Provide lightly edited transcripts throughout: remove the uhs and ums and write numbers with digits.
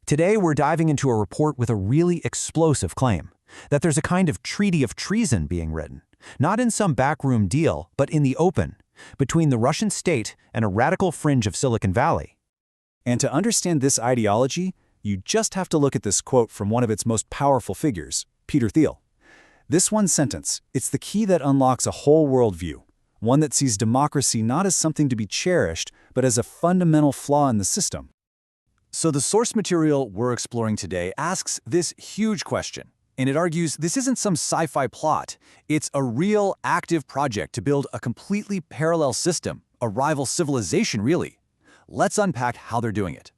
Today, we're diving into a report with a really explosive claim, that there's a kind of treaty of treason being written, not in some backroom deal, but in the open, between the Russian state and a radical fringe of Silicon Valley. And to understand this ideology, you just have to look at this quote from one of its most powerful figures, Peter Thiel. This one sentence, it's the key that unlocks a whole worldview, one that sees democracy not as something to be cherished, but as a fundamental flaw in the system. So the source material we're exploring today asks this huge question, and it argues this isn't some sci-fi plot. It's a real, active project to build a completely parallel system, a rival civilization, really. Let's unpack how they're doing it.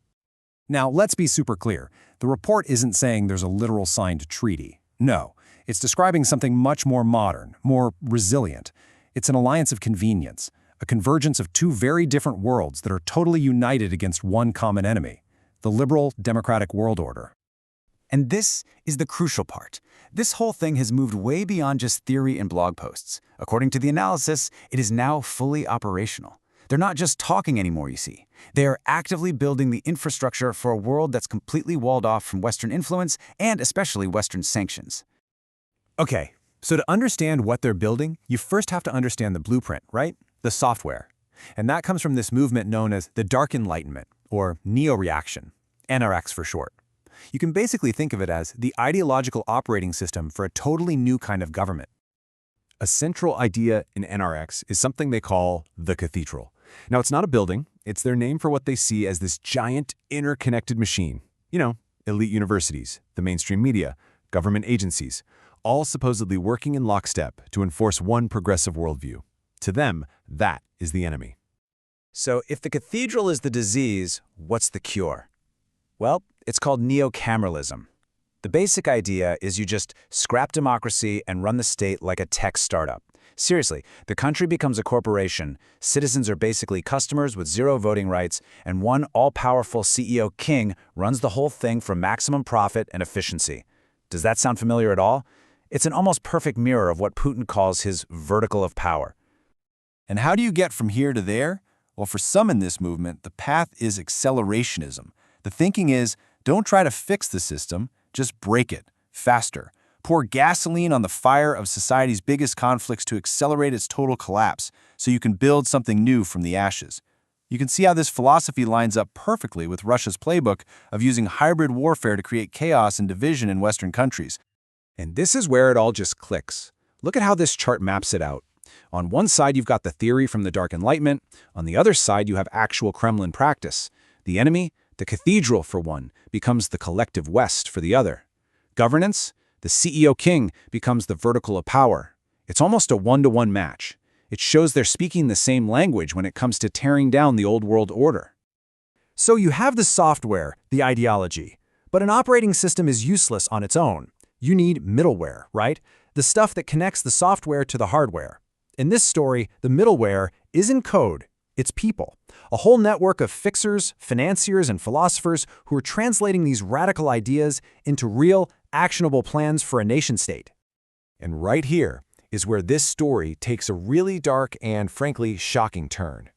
Now, let's be super clear. The report isn't saying there's a literal signed treaty. No, it's describing something much more modern, more resilient. It's an alliance of convenience, a convergence of two very different worlds that are totally united against one common enemy, the liberal, democratic world order. And this is the crucial part. This whole thing has moved way beyond just theory and blog posts. According to the analysis, it is now fully operational. They're not just talking anymore, you see. They are actively building the infrastructure for a world that's completely walled off from Western influence and especially Western sanctions. Okay, so to understand what they're building, you first have to understand the blueprint, right? The software. And that comes from this movement known as the Dark Enlightenment, or Neoreaction, NRX for short. You can basically think of it as the ideological operating system for a totally new kind of government. A central idea in NRX is something they call the cathedral. Now, it's not a building. It's their name for what they see as this giant, interconnected machine. You know, elite universities, the mainstream media, government agencies, all supposedly working in lockstep to enforce one progressive worldview. To them, that is the enemy. So if the cathedral is the disease, what's the cure? Well, it's called Neocameralism. The basic idea is you just scrap democracy and run the state like a tech startup. Seriously, the country becomes a corporation, citizens are basically customers with zero voting rights, and one all-powerful CEO king runs the whole thing for maximum profit and efficiency. Does that sound familiar at all? It's an almost perfect mirror of what Putin calls his vertical of power. And how do you get from here to there? Well, for some in this movement, the path is accelerationism. The thinking is, don't try to fix the system, just break it, faster. Pour gasoline on the fire of society's biggest conflicts to accelerate its total collapse, so you can build something new from the ashes. You can see how this philosophy lines up perfectly with Russia's playbook of using hybrid warfare to create chaos and division in Western countries. And this is where it all just clicks. Look at how this chart maps it out. On one side, you've got the theory from the Dark Enlightenment. On the other side, you have actual Kremlin practice. The enemy, the cathedral for one, becomes the collective West for the other. Governance, the CEO king becomes the vertical of power. It's almost a one-to-one match. It shows they're speaking the same language when it comes to tearing down the old world order. So you have the software, the ideology, but an operating system is useless on its own. You need middleware, right? The stuff that connects the software to the hardware. In this story, the middleware isn't code, it's people. A whole network of fixers, financiers, and philosophers who are translating these radical ideas into real, actionable plans for a nation-state. And right here is where this story takes a really dark and, frankly, shocking turn.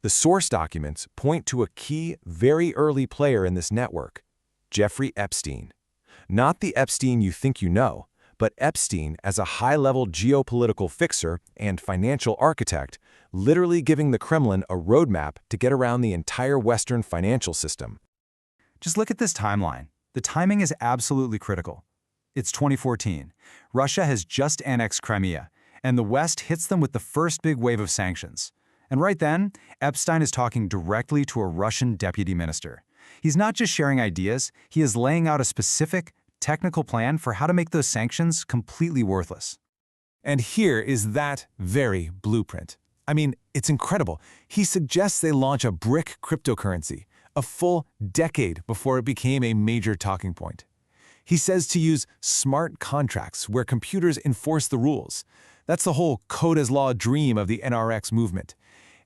The source documents point to a key, very early player in this network, Jeffrey Epstein. Not the Epstein you think you know, but Epstein as a high-level geopolitical fixer and financial architect, literally giving the Kremlin a roadmap to get around the entire Western financial system. Just look at this timeline. The timing is absolutely critical. It's 2014. Russia has just annexed Crimea, and the West hits them with the first big wave of sanctions. And right then, Epstein is talking directly to a Russian deputy minister. He's not just sharing ideas, he is laying out a specific, technical plan for how to make those sanctions completely worthless. And here is that very blueprint. I mean, it's incredible. He suggests they launch a brick cryptocurrency, a full decade before it became a major talking point. He says to use smart contracts where computers enforce the rules. That's the whole code as law dream of the NRX movement.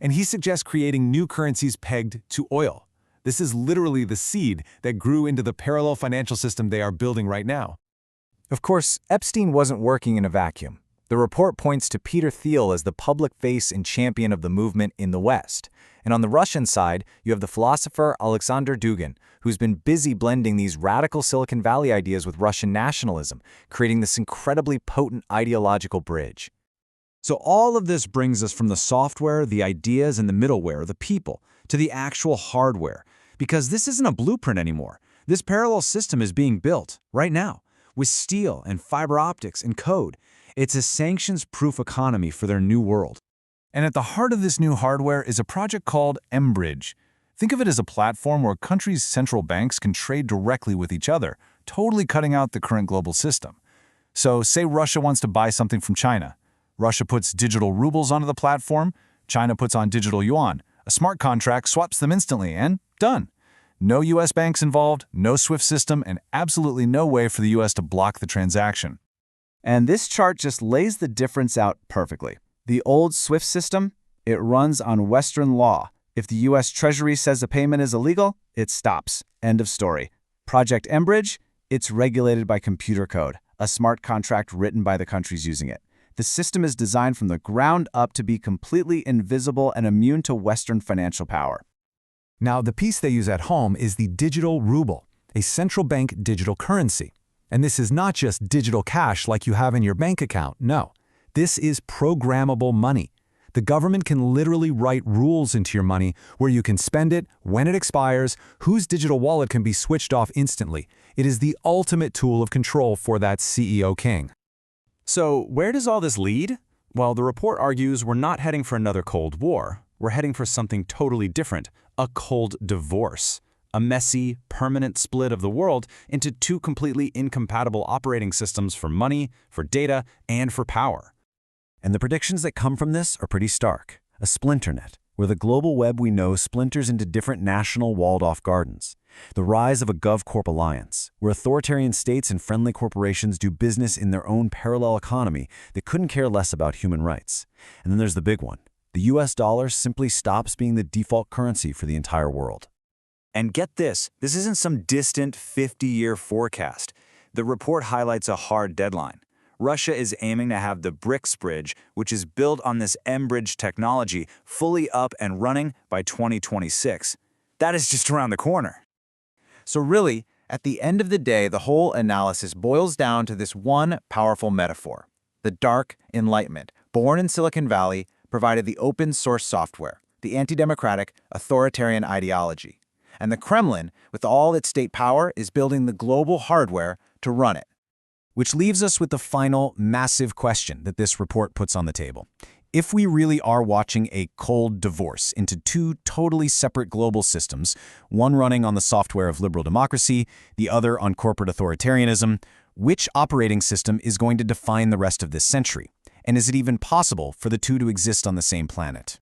And he suggests creating new currencies pegged to oil. This is literally the seed that grew into the parallel financial system they are building right now. Of course, Epstein wasn't working in a vacuum. The report points to Peter Thiel as the public face and champion of the movement in the West. And on the Russian side, you have the philosopher Alexander Dugin, who's been busy blending these radical Silicon Valley ideas with Russian nationalism, creating this incredibly potent ideological bridge. So all of this brings us from the software, the ideas, and the middleware, the people, to the actual hardware. Because this isn't a blueprint anymore. This parallel system is being built, right now, with steel and fiber optics and code. It's a sanctions-proof economy for their new world. And at the heart of this new hardware is a project called mBridge. Think of it as a platform where countries' central banks can trade directly with each other, totally cutting out the current global system. So say Russia wants to buy something from China. Russia puts digital rubles onto the platform, China puts on digital yuan. A smart contract swaps them instantly, and done. No US banks involved, no SWIFT system, and absolutely no way for the US to block the transaction. And this chart just lays the difference out perfectly. The old SWIFT system, it runs on Western law. If the US Treasury says a payment is illegal, it stops. End of story. Project mBridge, it's regulated by computer code, a smart contract written by the countries using it. The system is designed from the ground up to be completely invisible and immune to Western financial power. Now, the piece they use at home is the digital ruble, a central bank digital currency. And this is not just digital cash like you have in your bank account, no. This is programmable money. The government can literally write rules into your money where you can spend it, when it expires, whose digital wallet can be switched off instantly. It is the ultimate tool of control for that CEO king. So where does all this lead? Well, the report argues we're not heading for another Cold War. We're heading for something totally different, a cold divorce. A messy, permanent split of the world into two completely incompatible operating systems for money, for data, and for power. And the predictions that come from this are pretty stark. A splinter net, where the global web we know splinters into different national walled-off gardens. The rise of a GovCorp alliance, where authoritarian states and friendly corporations do business in their own parallel economy that couldn't care less about human rights. And then there's the big one. The US dollar simply stops being the default currency for the entire world. And get this isn't some distant 50-year forecast. The report highlights a hard deadline. Russia is aiming to have the BRICS bridge, which is built on this mBridge technology, fully up and running by 2026. That is just around the corner. So really, at the end of the day, the whole analysis boils down to this one powerful metaphor. The dark Enlightenment, born in Silicon Valley, provided the open-source software, the anti-democratic, authoritarian ideology. And the Kremlin, with all its state power, is building the global hardware to run it. Which leaves us with the final, massive question that this report puts on the table. If we really are watching a cold divorce into two totally separate global systems, one running on the software of liberal democracy, the other on corporate authoritarianism, which operating system is going to define the rest of this century? And is it even possible for the two to exist on the same planet?